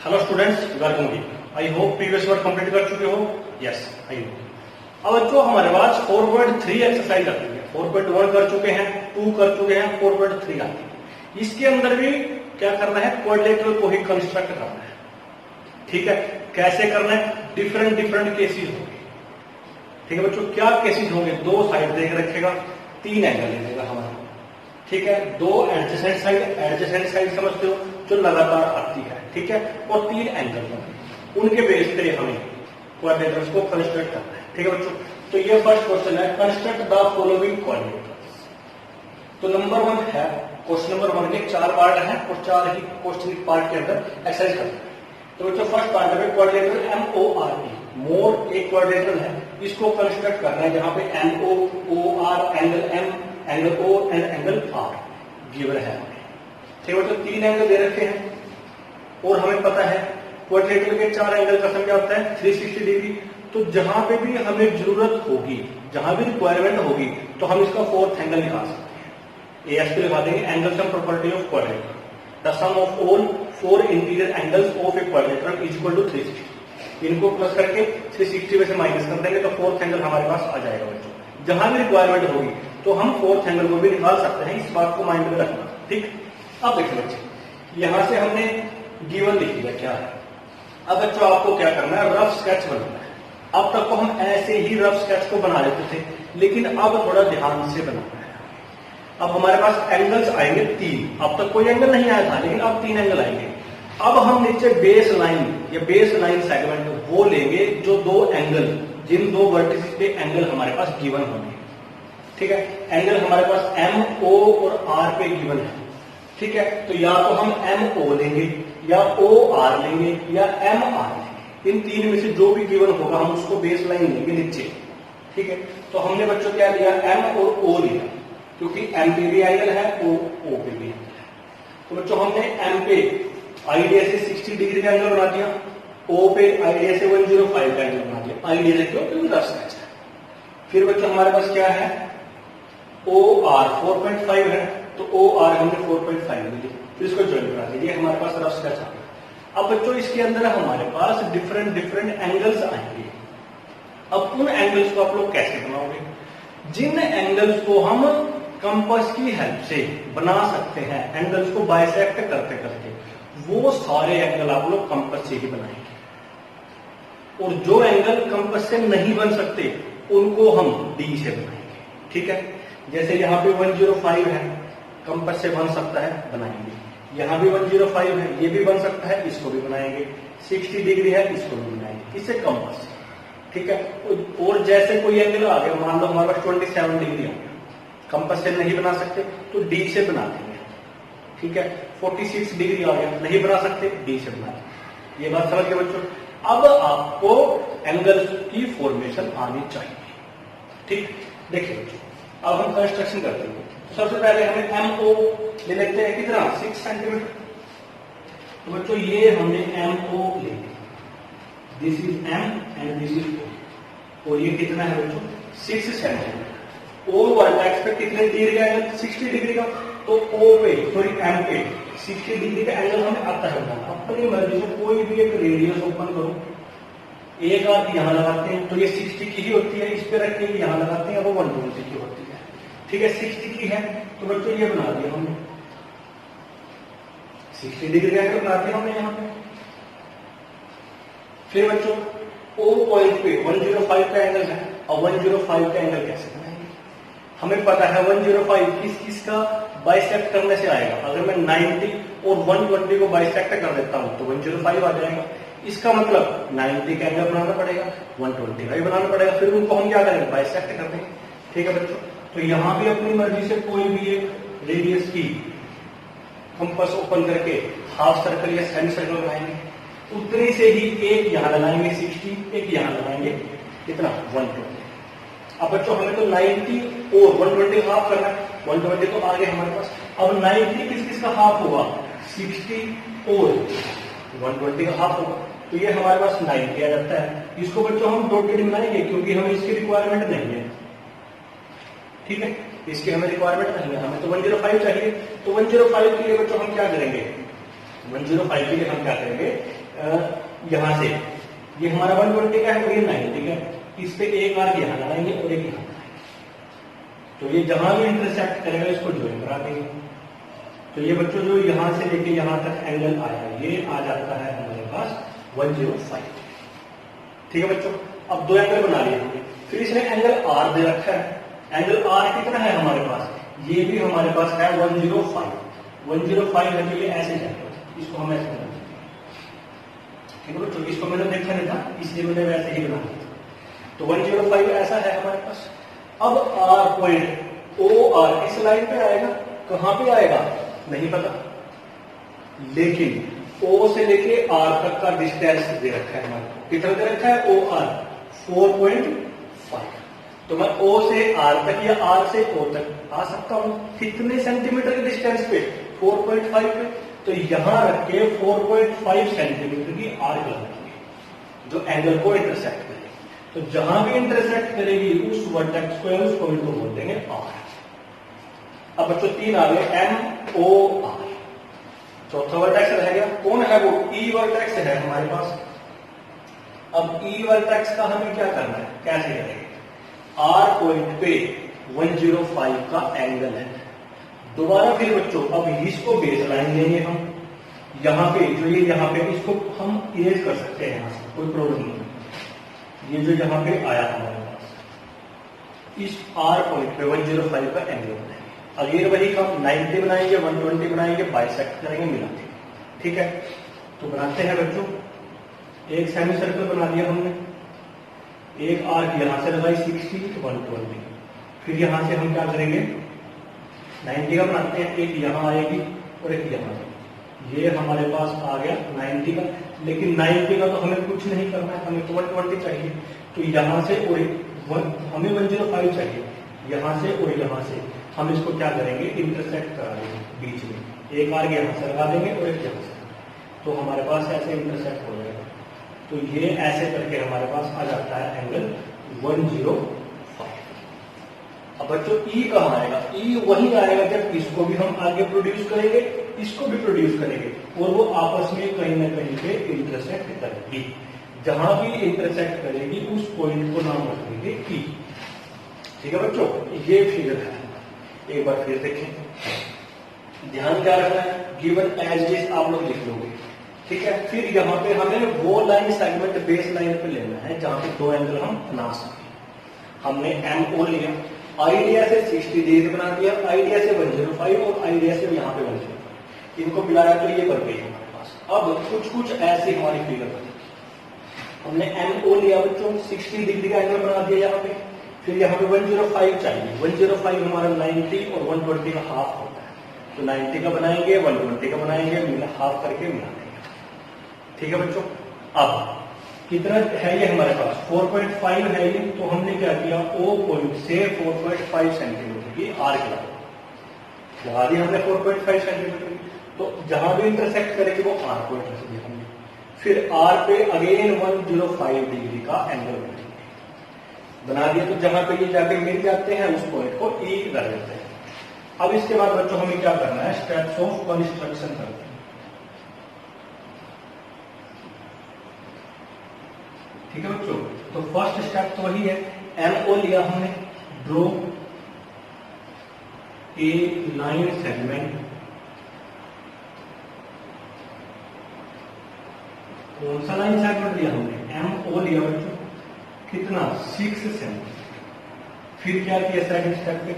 Hello students, welcome जी। I hope previous work complete कर चुके हो। Yes I hope. अब जो हमारे पास 4.3 एक्सरसाइज आती है, 4.1 कर चुके हैं, 2 कर चुके हैं, 4.3 आती है। इसके अंदर भी क्या करना है, क्वाड्रिलेटरल को ही कंस्ट्रक्ट करना है। ठीक है, कैसे करना है, डिफरेंट डिफरेंट केसेस होंगे। ठीक है बच्चों, क्या केसेस होंगे, दो साइड देख रखेगा, 3 एंगल ले लेगा हमारा। ठीक है, 2 एडजेसेंट साइड समझते हो जो लगातार आती है। ठीक है, और 3 एंगल होंगे, उनके बेस पे हमें क्वाड्रिलेटरल्स को कंस्ट्रक्ट करना है। ठीक है बच्चों, तो ये फर्स्ट क्वेश्चन है, कंस्ट्रक्ट द फॉलोइंग क्वाड्रिलेटरल्स। तो नंबर 1 है, क्वेश्चन नंबर 1 के 4 पार्ट है और 4 ही क्वेश्चन पार्ट के अंदर एक्सरसाइज करते हैं। तो बच्चों फर्स्ट पार्ट है क्वाड्रिलेटरल MORE, मोर एक क्वाड्रिलेटरल है, इसको कंस्ट्रक्ट करना है जहां पे MO, OR, angle M, angle O and angle R given है हमें। ठीक है बच्चों, 3 एंगल दे रखे हैं और हमें पता है क्वाड्रिलेटरल के 4 एंगल का सम क्या होता है 360 डिग्री। तो जहां पे भी हमें जरूरत होगी, जहां भी रिक्वायरमेंट होगी, तो हम इसका 4th एंगल निकाल सकते हैं। AS पे लिखा देंगे angle sum property of quadrilateral, the sum of all 4 interior angles of a quadrilateral is equal to 360। इनको प्लस करके 360 में से माइनस कर देंगे तो 4th एंगल हमारे पास आ जाएगा बच्चों। जहां भी रिक्वायरमेंट होगी तो हम 4th एंगल को भी निकाल सकते हैं, इस बात को माइंड में रखना। ठीक, अब देखिए बच्चे, यहां से हमने गिवन लिख दिया क्या है। अब बच्चों आपको क्या करना है, रफ स्केच बनाना है। अब तक तो हम ऐसे ही रफ स्केच को बना लेते थे, लेकिन अब थोड़ा ध्यान से बनाना है। अब हमारे पास एंगल्स आएंगे 3, अब तक कोई एंगल नहीं आया था, लेकिन अब 3 एंगल आएंगे। अब हम नीचे बेस लाइन या बेस लाइन सेगमेंट वो लेंगे जो 2 एंगल, जिन 2 वर्टिसेस पे एंगल हमारे पास गिवन होंगे। ठीक है, एंगल हमारे पास MO और R पे गिवन है। ठीक है, तो या तो हम MO लेंगे या OR लेंगे या MR लेंगे, इन 3 में से जो भी गिवन होगा हम उसको बेस लाइन लेंगे नीचे। ठीक है, तो हमने बच्चों क्या लिया, M और O लिया, क्योंकि M पे भी एंगल है, O पे भी एंगल है। तो बच्चों हमने M पे आइडिया से 60 डिग्री का एंगल बना दिया, O पे आइडिया से 105 का एंगल बना दिया। आइडिया से क्यों, क्योंकि रफ स्केच है। फिर बच्चों हमारे पास क्या है, OR 4.5 है, तो OR हमने 4.5 ले लिया, फिर इसको ज्वाइन करा दीजिए, हमारे पास रफ स्केच आ गया। अब बच्चों इसके अंदर हमारे पास डिफरेंट डिफरेंट एंगल्स आएंगे। अब उन एंगल्स को आप लोग कैसे बनाओगे, जिन एंगल्स को हम कंपास की हेल्प से बना सकते हैं, एंगल्स को बाइसेक्ट करते करते, वो सारे एंगल आप लोग कंपास से ही बनाएंगे। और जो एंगल कंपास से नहीं बन सकते उनको हम D से बनाएंगे। ठीक है, जैसे यहाँ पे 105 है, कंपास से बन सकता है, बनाएंगे। यहाँ भी 105 है, ये भी बन सकता है, इसको भी बनाएंगे। 60 डिग्री है, इसको भी बनाएंगे, इससे कंपास से। ठीक है, और जैसे कोई एंगल आ गया, मान लो हमारे पास 27 डिग्री आ गया, कंपास से नहीं बना सकते तो D से बना देंगे। ठीक है, 46 डिग्री आ गया, नहीं बना सकते, D से बना देंगे। ये बात समझ गए बच्चों। अब आपको एंगल्स की फॉर्मेशन आनी चाहिए। ठीक, देखिए बच्चों, अब हम कंस्ट्रक्शन करते हैं। तो सबसे पहले हमें MO ले लेते हैं, कितना 6 सेंटीमीटर। तो बच्चों ये हमने MO ले लिया, this is M and this is O, और ये कितना है बच्चों 6 सेंटीमीटर। O वर्टेक्स पे कितने डिग्री का एंगल, 60 डिग्री का, तो M पे 60 डिग्री का एंगल हमें आता है बनाना। अपनी मर्जी से कोई भी एक रेडियस ओपन करो, एक आर्क यहां लगाते हैं तो ये 60 की ही होती है, इस पे रख के यहां लगाते हैं वो 120 की होती है। ठीक है, 60 की है तो बच्चों ये बना दिया हमने, 60 डिग्री का एंगल बना दिया हमने यहां पे। फिर बच्चों O पॉइंट पे 105 का एंगल है, और 105 का एंगल कैसे बनाएंगे, हमें पता है 105 किस किस का बाइसेक्ट करने से आएगा। अगर मैं 90 और 120 को बाइसेक्ट कर देता हूं तो 105 आ जाएगा। इसका मतलब 90 का एंगल बनाना पड़ेगा, 120 का भी बनाना पड़ेगा, फिर उनको हम क्या करेंगे, बाइसेक्ट कर देंगे। ठीक है बच्चों, तो यहां भी अपनी मर्जी से कोई भी एक रेडियस की कंपास ओपन करके हाफ सर्कल या सेमी सर्कल बनाएंगे। उतनी से ही एक यहां लगाएंगे 60, एक यहां लगाएंगे कितना 120। अब बच्चों हमें तो 90 और 120 हाफ करना है, 120 तो आगे हमारे पास। अब 90 किस किस का हाफ होगा, 60 और 120 का हाफ होगा, तो ये हमारे पास 90 आ जाता है। इसको बच्चों हम डॉटेड बनाएंगे क्योंकि हमें इसकी रिक्वायरमेंट नहीं है। ठीक है, इसकी हमें रिक्वायरमेंट नहीं है, हमें तो 105 चाहिए। तो 105 के लिए बच्चों हम क्या करेंगे, 105 के लिए हम क्या करेंगे, यहां से ये हमारा 120 का है और ये 90 का है, इस पे एक आर्क यहां लगाएंगे और एक यहां लगाएंगे, तो ये जहां भी इंटरसेक्ट करेगा इसको ज्वाइन करा देंगे। तो ये बच्चों जो यहां से लेके यहां तक एंगल आया ये आ जाता है हमारे पास 105। ठीक है बच्चों, अब दो एंगल बना लिए हमने, फिर इसने एंगल आर दे रखा है। एंगल आर कितना है हमारे पास, ये भी हमारे पास है 105 है, तो ये ऐसे जाएगा, इसको हम ऐसे बना देंगे। ठीक है बच्चों, इसको मैंने देखा नहीं था इसलिए मैंने वैसे ही बना दिया। तो 105 ऐसा है हमारे पास। अब आर पॉइंट ओ आर इस लाइन पे आएगा, कहां पे आएगा नहीं पता, लेकिन ओ से लेके आर तक का डिस्टेंस दे रखा है हमारे को, कितना दे रखा है ओ आर 4.5। तो मैं ओ से आर तक या आर से ओ तक आ सकता हूं कितने सेंटीमीटर के डिस्टेंस पे 4.5 पे, तो यहां रख के 4.5 सेंटीमीटर की आर्क लगाएंगे जो एंगल को इंटरसेक्ट करेगी। तो जहां भी इंटरसेक्ट करेगी उस वर्टेक्स को उस पॉइंट को बोल देंगे आर। अब बच्चों तीन आ गए एम ओ आर, चौथा वर्टेक्स रह गया, कौन है वो, ई वर्टेक्स है हमारे पास। अब ई वर्टेक्स का हमें क्या करना है, कैसे करेंगे, आर पॉइंट पे 105 का एंगल है। दोबारा फिर बच्चों अब इसको बेस लाइन लेंगे हम, यहां पे जो ये यहां पे इसको हम इरेज कर सकते हैं, यहां से कोई प्रॉब्लम नहीं। ये जो यहां पे आया हमारे पास, इस आर पॉइंट पे 105 का एंगल बनाएंगे। अगेन वही हम 90 बनाएंगे, 120 बनाएंगे, बाइसेक्ट करेंगे, मिलाते। ठीक है, तो बनाते हैं बच्चों। एक सेमी सर्कल बना दिया हमने, एक आर्क यहां से लगाई 60 120, फिर यहां से हम क्या करेंगे 90 का बनाते हैं, एक यहां आएगी और एक यहां आएगी। ये हमारे पास आ गया 90 का, लेकिन 90 का तो हमें कुछ नहीं करना है, हमें 120 चाहिए। तो यहां से और हमें 105 चाहिए, यहां से और यहां से हम इसको क्या करेंगे इंटरसेक्ट करा देंगे बीच में, एक आर्क यहां से लगा देंगे और एक यहां से, तो हमारे पास ऐसे इंटरसेक्ट हो जाएगा। तो ये ऐसे करके हमारे पास आ जाता है एंगल 105। अब बच्चों ई कहां आएगा, ई वही आएगा जब इसको भी हम आगे प्रोड्यूस करेंगे, इसको भी प्रोड्यूस करेंगे और वो आपस में कहीं ना कहीं पे इंटरसेक्ट करेगी। जहां भी इंटरसेक्ट करेगी उस पॉइंट को नाम रखेंगे ई। ठीक है बच्चों, ये फिगर है, एक बार फिर देखें, ध्यान क्या रखना है, गिवन एज इट इज आप लोग लिख लोगे। ठीक है, फिर यहाँ पे हमें वो लाइन सेगमेंट बेस लाइन पे लेना है जहां पे दो एंगल हम बना सकें। हमने एम ओ लिया, आइडिया से 60 डिग्री बना दिया, आइडिया से 105 और आइडिया से यहाँ पे 105, इनको मिलाया तो ये बन गई हमारे पास। अब कुछ कुछ ऐसी हमारी फिगर बनी, हमने एम ओ लिया बच्चों, 60 डिग्री का एंगल बना दिया यहाँ पे, फिर यहाँ पे 105 चाहिए, 105 हमारा 90 और 120 का हाफ होता है, तो 90 का बनाएंगे, 120 का बनाएंगे, हाफ करके मिला देंगे। ठीक है बच्चों, अब कितना है ये हमारे पास 4.5 है ये, तो हमने क्या किया ओ पॉइंट से 4.5 सेंटीमीटर की आर्क लगा दी हमने 4.5 सेंटीमीटर की। तो जहां भी इंटरसेक्ट करेगी वो आर पॉइंट रख दिया हमने, फिर आर पे अगेन 105 डिग्री का एंगल बना दिया। तो जहां पे ये जाके मिल जाते हैं उस पॉइंट को ई कर देते हैं। अब इसके बाद बच्चों हमें क्या करना है, स्टेप्स ऑफ कंस्ट्रक्शन करते हैं। ठीक है बच्चों, तो फर्स्ट स्टेप तो वही है, एम ओ लिया हमने, ड्रॉ ए लाइन सेगमेंट, कौन सा लाइन सेगमेंट लिया हमने, एम ओ लिया बच्चों, कितना 6 सेंटीमीटर। फिर क्या किया सेकंड स्टेप पे,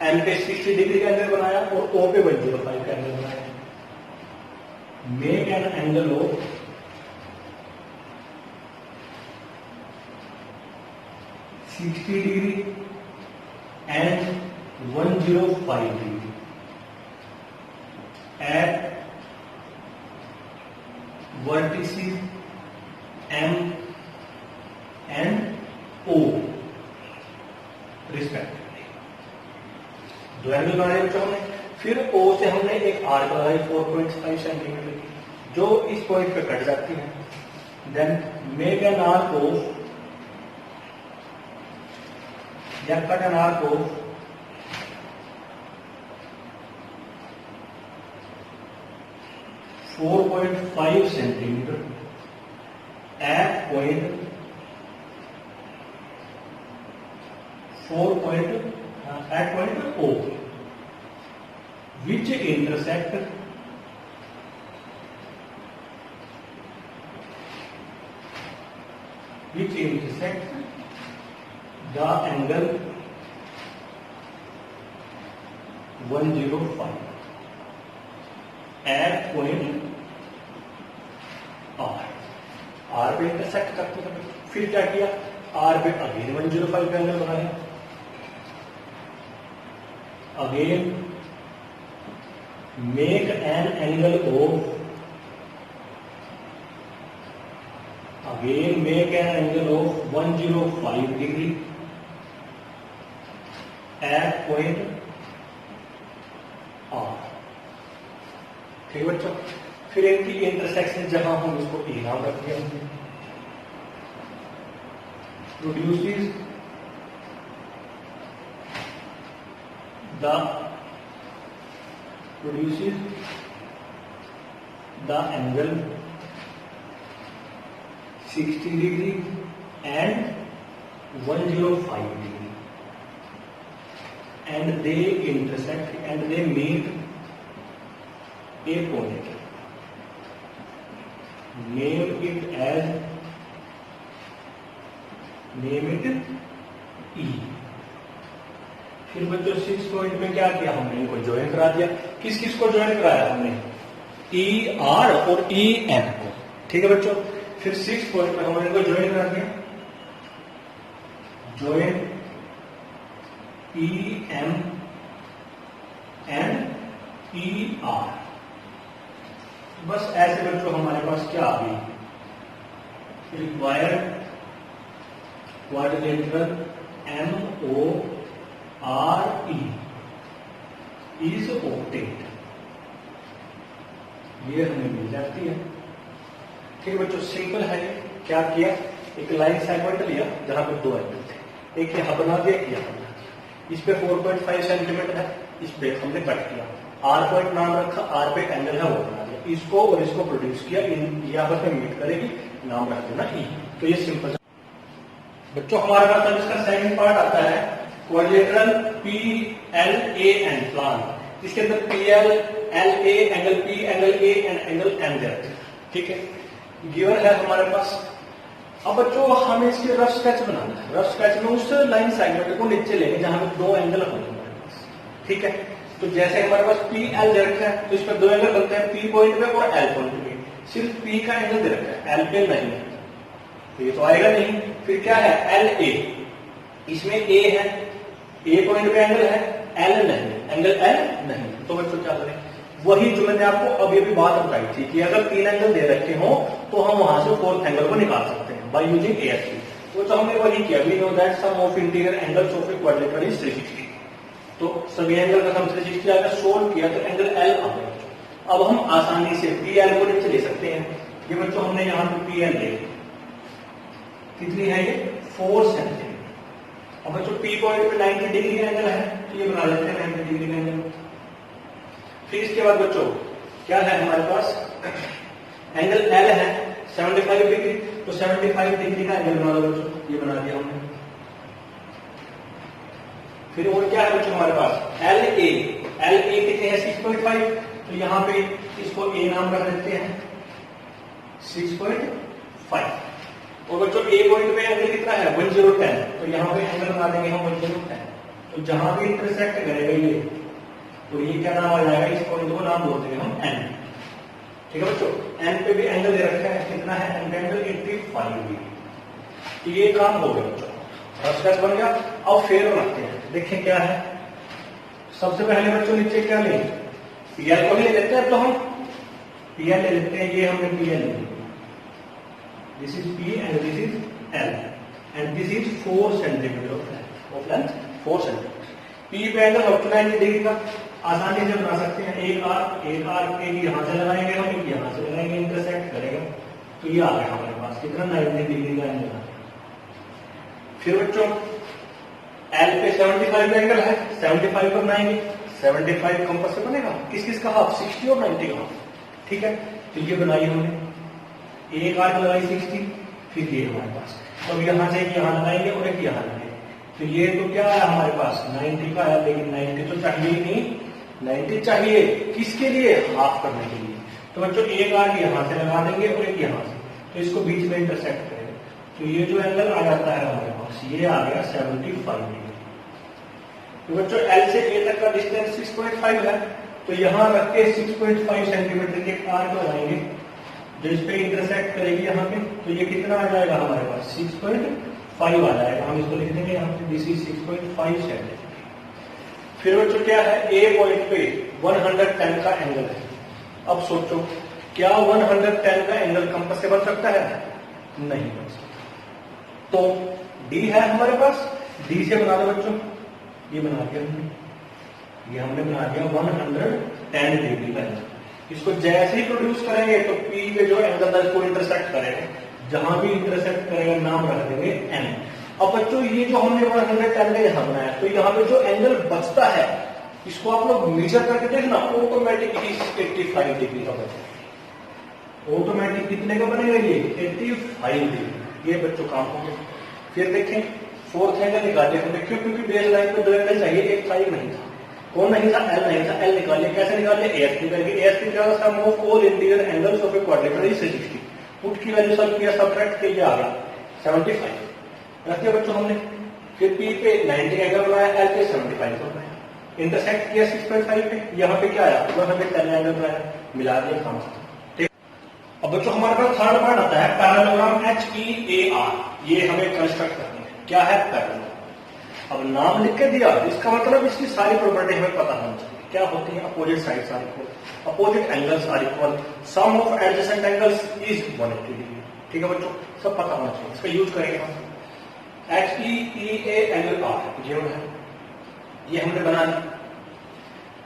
एम पे 60 डिग्री का एंगल बनाया और ओ पे 105 का एंगल बनाया। Make an angle of 60 degree and 105 degree eight vertices M and O respectively. दो एंगल बनाए बच्चों हमने, फिर O से हमने एक आर्क लगाई 4.5 सेंटीमीटर की जो इस पॉइंट पे कट जाती है। Then make an arc of या cut an arc of 4.5 centimetre at point 4 point at point O, which intersect the angle 105 at point R पे इंटरसेक्ट करते हैं। फिर क्या किया, R पे अगेन 105 का एंगल बनाया, again make an angle of, again make an angle of 105 degree at point R. ठीक है बच्चों, फिर इनकी इंटरसेक्शन जहां हम इसको ए नाम रख दिया, produces the angle 60 degree and 105 degree, and they intersect and they meet a point. Name it E। फिर बच्चों 6 पॉइंट में क्या किया, हमने इनको ज्वाइन करा दिया। किस किस को ज्वाइन कराया हमने, ई आर और ई एम को। ठीक है बच्चों, फिर 6 पॉइंट में हमने इनको ज्वाइन करा दिया, join E M and E R. बस ऐसे बच्चों हमारे पास क्या आ गई, required quadrilateral M O R E is obtained, ये हमें मिल जाती है। ठीक है बच्चों, सिंपल है। क्या किया, एक लाइन सेगमेंट लिया जहां पर दो एंगल थे, एक यहां बना दिया, एक यहां बना दिया। इस पे 4.5 सेंटीमीटर है, इस पे हमने कट किया, आर पॉइंट नाम रखा, आर पे एंगल है वो बना दिया, इसको और इसको प्रोड्यूस किया, यहाँ पर मीट करेगी, नाम रख देना ई। तो ये सिंपल बच्चों हमारे पास अब इसका सेकंड पार्ट आता है quadrilateral P L A N plan. इसके अंदर P L L A angle P angle A and angle M दे रखे। ठीक है, गिवन है हमारे पास। अब बच्चों हमें इसके रफ स्केच बनाना है। रफ स्केच में उस लाइन सेगमेंट को नीचे लेंगे जहां पे दो एंगल होंगे हमारे पास। ठीक है, तो जैसे हमारे पास पी एल दे रखा है तो इस पर दो एंगल बनते हैं, पी पॉइंट पे और एल पॉइंट पे। सिर्फ पी का एंगल दे रखा है, एल पे नहीं है, तो ये तो आएगा नहीं। फिर क्या है, एल ए, इसमें ए है, ए पॉइंट पे एंगल है, एल नहीं, एंगल एल नहीं। तो बच्चों क्या करें, वही जो मैंने आपको अभी अभी बात बताई थी कि अगर 3 एंगल दे रखे हो तो हम वहां से 4th एंगल को निकाल सकते हैं बाय यूजिंग एएसपी। तो हमने वही किया, we know that sum of interior angles of a quadrilateral is 360। तो सभी एंगल का हम 360 आकर सोल्व किया तो एंगल एल आ गया। अब हम आसानी से पी एल को नीचे ले सकते हैं। ये बच्चों हमने यहाँ पे पी एल ले, कितनी है ये, 4 सेंटीमीटर। अब बच्चों पी पॉइंट पे 90 डिग्री का एंगल है, तो ये बना लेते हैं 90 डिग्री का एंगल। फिर इसके बाद बच्चों क्या है हमारे पास, एंगल एल है 75 डिग्री, तो 75 डिग्री का एंगल बना दो बच्चों, ये बना दिया हमने। फिर और क्या है बच्चों हमारे पास, एल ए कितने हैं, 6.5, तो यहाँ पे इसको ए नाम रख देते हैं 6.5। और बच्चों ए पॉइंट पे एंगल कितना है, 1010, तो यहाँ पे एंगल बना देंगे हम 1010। तो जहां भी इंटरसेक्ट करेगा ये, तो ये क्या नाम आ जाएगा, इस पॉइंट को नाम बोलते हैं हम एन। ठीक है बच्चों, एन पे भी एंगल दे रखा है, कितना है, एन का एंगल 85 डिग्री। ये काम हो गया बच्चों, स्केच बन गया। अब फेर रखते हैं, देखें क्या है। सबसे पहले बच्चों नीचे क्या लेंगे, पीएल को ले लेते हैं, तो हम पीएल ले लेते हैं, ये हमने पीएल ले लिया, this is P and this is L and this is 4 centimetre of length 4 centimetre. P पे एंगल 90 डिग्री का आसानी से बना सकते हैं, एक आर्क एक यहां से लगाएंगे हम, एक यहां से लगाएंगे, इंटरसेक्ट करेगा, तो ये आ गया हमारे पास कितना, 90 डिग्री का एंगल आ गया। फिर बच्चों एल पे 75 का एंगल है, 75 पर बनाएंगे, 75 कंपास से बनेगा, किस किस का हाफ, 60 और 90 का हाफ। ठीक है, तो ये बनाई हमने, एक आर्क लगाई 60, फिर ये हमारे पास, तो यहाँ से यहाँ लगाएंगे और एक यहाँ लगाएंगे। तो ये तो क्या है हमारे पास 90 का है, लेकिन 90 तो चाहिए ही नहीं, 90 चाहिए किसके लिए, हाफ करने के लिए। तो बच्चों एक आर्क यहाँ से लगा देंगे और एक यहाँ से, तो इसको बीच में इंटरसेक्ट करेंगे। तो ये जो एंगल आ जाता है हमारे पास, ये आ गया 75 डिग्री। तो बच्चों L से A तक का डिस्टेंस 6.5 है, तो यहाँ रख के 6.5 सेंटीमीटर के आर्क लगाएंगे जो इस पे इंटरसेक्ट करेगी यहाँ पे। तो ये कितना आ जाएगा हमारे पास 6.5 आ जाएगा। हम इसको लिख देंगे यहाँ पे, दिस इज 6.5 सेंटीमीटर। फिर बच्चों क्या है, A पॉइंट पे 110 का एंगल है। अब सोचो क्या 110 का एंगल कंपास से बन सकता है, नहीं बन सकता। तो D है हमारे पास, D से बना दो बच्चों, ये बना दिया हमने, ये हमने बना दिया 110 डिग्री का एंगल। इसको जैसे ही प्रोड्यूस करेंगे तो P पे जो एंगल था इसको इंटरसेक्ट करेगा, जहां भी इंटरसेक्ट करेगा नाम रख देंगे N। अब बच्चों ये जो हमने 110 का यहां बनाया, तो यहाँ पे जो एंगल बचता है इसको आप लोग मेजर करके देखना, ऑटोमेटिकली 85 डिग्री का बनेगा। ऑटोमेटिक कितने का बनेगा, ये 85 डिग्री। ये बच्चों काम हो गया। फिर देखें फोर्थ एंगल निकाले हमने, क्यों, क्योंकि बेस लाइन पे 2 एंगल चाहिए, एक 5 नहीं था। कौन नहीं था, L नहीं था। L निकालिए, कैसे निकालिए, ASP करके। ASP क्या होता है, sum of all interior angles of a quadrilateral is 60। Put की वैल्यू सॉल्व किया, सब्ट्रैक्ट किया, आ गया 75 रखिए बच्चों हमने। फिर P पे 90 एंगल बनाया, L पे 75 बनाया, इंटरसेक्ट किया 6.5 पे, यहाँ पे क्या आया 110 एंगल बनाया, मिला दिया, काम खत्म। ठीक। अब बच्चों हमारे पास थर्ड पार्ट आता है पैरेललोग्राम HEAR। ये हमें कंस्ट्रक्ट करनी है। क्या है पैरेललोग्राम, अब नाम लिख के दिया, इसका मतलब इसकी सारी प्रॉपर्टी हमें पता होनी चाहिए। क्या होती है, opposite sides are equal, opposite angles are equal, sum of adjacent angles is 180 degree. ठीक है बच्चों, सब पता होना चाहिए। इसका यूज करेंगे हम HEA एंगल R, ये है, ये हमने बना लिया।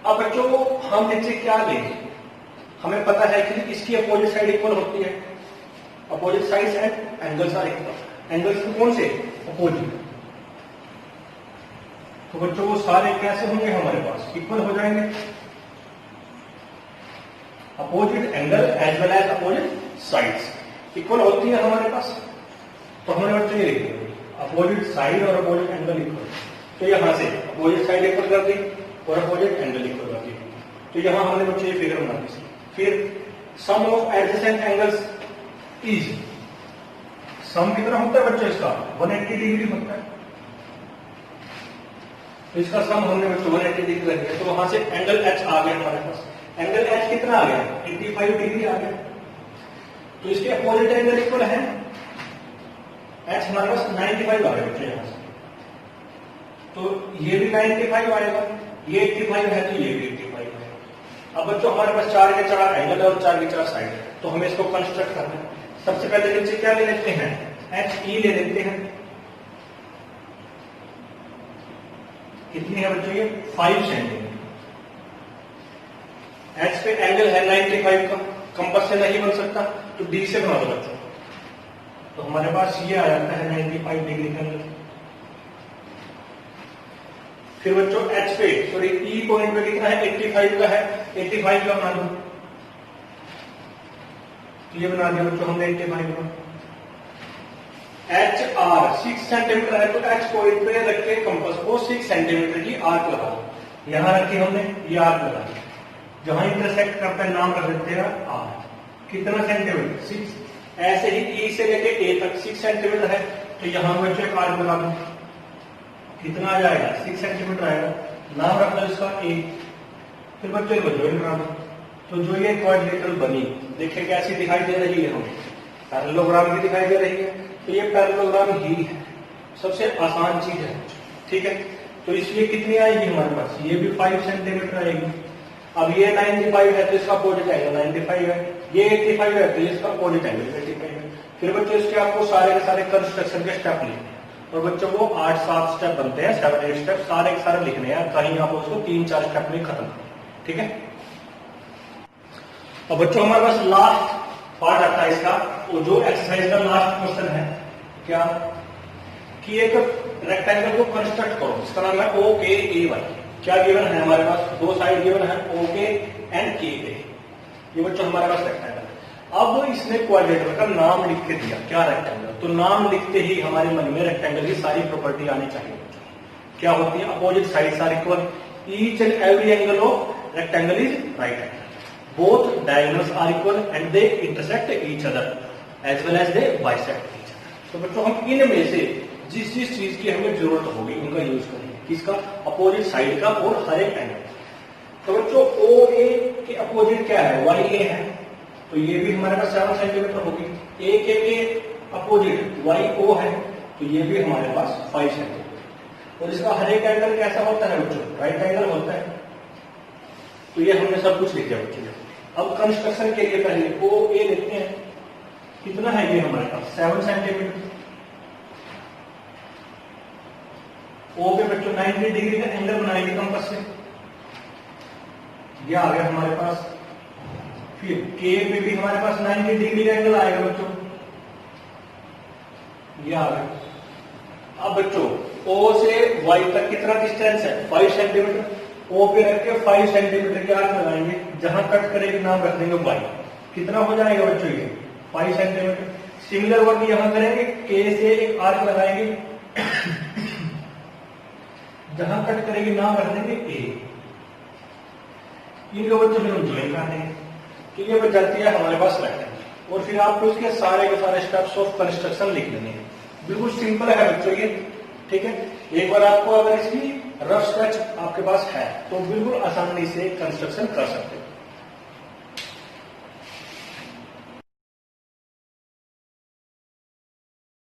अब बच्चों हम नीचे क्या लेंगे, हमें पता है कि इसकी अपोजिट साइड इक्वल होती है, opposite sides and angles are equal. Angles कौन से, अपोजिट। तो बच्चों वो सारे कैसे होंगे, हमारे पास इक्वल हो जाएंगे। Opposite angle as well as opposite sides equal होती है हमारे पास। तो हमने बच्चों ये लिख दिया, अपोजिट साइड और अपोजिट एंगल इक्वल। तो यहां से अपोजिट साइड इक्वल कर दी और अपोजिट एंगल इक्वल कर दी। तो यहां हमने बच्चों ये फिगर बना दी। फिर सम ऑफ एडजेसेंट एंगल्स इज, सम कितना होता है बच्चों इसका, 180 डिग्री होता है। तो इसका सम हमने बच्चों 180 डिग्री रख दिया। तो वहां से एंगल H आ गया हमारे पास। एंगल H कितना आ गया, 85 डिग्री आ गया। तो इसके अपोजिट एंगल इक्वल है, H हमारे पास 95 आ गया बच्चों यहां से। तो ये भी 95 आएगा, ये 85 है तो ये भी 85 है। अब बच्चों हमारे पास 4 के 4 एंगल है और 4 के 4 साइड है, तो हमें इसको कंस्ट्रक्ट करना है। सबसे पहले नीचे क्या ले लेते हैं, HE ले लेते हैं। कितनी है बच्चों ये 5 सेंटीमीटर। H पे एंगल है 95 का, कंपास से नहीं बन सकता, तो D से बना दो बच्चों। तो हमारे पास ये आ जाता है 95 डिग्री का एंगल। फिर बच्चों H पे सॉरी E पॉइंट पे कितना है, 85 का है, 85 का बना दो। तो ये बना दिया बच्चों हमने 85 का। HR 6 सेंटीमीटर है, तो H पॉइंट पे रख के कंपास को 6 सेंटीमीटर की आर्क लगा दो। यहां रखी हमने ये आर्क लगा दी, जहां इंटरसेक्ट करता है नाम रख देते हैं R। कितना सेंटीमीटर, 6। ऐसे ही E से लेके A तक 6 सेंटीमीटर है, तो यहां बच्चों एक आर्क लगा दो। कितना आ जाएगा, 6 सेंटीमीटर आएगा। नाम रख दो इसका A। फिर बच्चों को ज्वाइन करा दो। तो जो ये क्वाड्रिलेटरल बनी, देखिए कैसी दिखाई दे रही है, हमें पैरेललोग्राम की दिखाई दे रही है। तो ये पैरेललोग्राम ही है, सबसे आसान चीज है। ठीक है, तो इसलिए कितनी आएगी हमारे पास, ये भी 5 सेंटीमीटर आएगी। अब ये 95 है तो इसका अपोजिट एंगल 95 है, ये 85 है तो इसका अपोजिट एंगल 85 है। फिर बच्चों इसके आपको सारे के सारे कंस्ट्रक्शन के स्टेप लिखने हैं, और बच्चों को 8-7 स्टेप बनते हैं, 7-8 स्टेप सारे के सारे लिखने हैं, कहीं आप उसको 3-4 स्टेप में खत्म करें। ठीक है, और बच्चों हमारे पास लास्ट पार्ट आता है इसका, वो जो एक्सरसाइज का लास्ट क्वेश्चन है, क्या कि एक रेक्टेंगल को कंस्ट्रक्ट करो, इसका नाम है OKAY। क्या गिवन है हमारे पास, 2 साइड गिवन है OK एंड KA। ये बच्चों हमारे पास रेक्टेंगल है। अब इसने क्वाड्रेटर का नाम लिख के दिया, क्या रेक्टेंगल, तो नाम लिखते ही हमारे मन में रेक्टेंगल की सारी प्रॉपर्टी आनी चाहिए। क्या होती है? Opposite sides are equal, each and every angle of rectangle is right angle, both diagonals are equal and they intersect each other as well as they bisect each other. तो बच्चों हम इनमें से जिस जिस चीज की हमें जरूरत होगी उनका यूज करेंगे, किसका? अपोजिट साइड का और हर एक एंगल। तो बच्चों ओ ए के अपोजिट क्या है? वाई ए है, तो ये भी हमारे पास 7 सेंटीमीटर होगी। ए के अपोजिट वाई ओ है, तो ये भी हमारे पास 5 सेंटीमीटर। और इसका हर एक एंगल कैसा होता है बच्चों? राइट एंगल होता है। तो ये हमने सब कुछ लिख दिया बच्चों। अब कंस्ट्रक्शन के लिए पहले ओ ए लिखते हैं, कितना है ये हमारे पास? 7 सेंटीमीटर। ओ पे बच्चों 90 डिग्री का एंगल बनाएंगे कंपास से, ये आ गया हमारे पास। फिर के पे भी हमारे पास 90 डिग्री का एंगल आएगा बच्चों, ये आ गया। अब बच्चों ओ से वाई तक कितना डिस्टेंस है? 5 सेंटीमीटर। ओ पे रख के 5 सेंटीमीटर के आर्क लगाएंगे, जहां कट करेगी नाम रख देंगे वाई। कितना हो जाएगा बच्चों? ये 5 सेंटीमीटर। सिमिलर वर्क यहां करेंगे, के से एक आर्क लगाएंगे, जहां कट करेगी नाम रख देंगे ए। इनको बच्चों फिर हम ज्वाइन कर देंगे, तो ये बच जाती है हमारे पास रेक्टेंगल। और फिर आपको इसके सारे के सारे स्टेप्स ऑफ कंस्ट्रक्शन लिख लेने हैं। बिल्कुल सिंपल है बच्चों ये, ठीक है। एक बार आपको अगर इसकी रफ स्केच आपके पास है तो बिल्कुल आसानी से कंस्ट्रक्शन कर सकते हैं।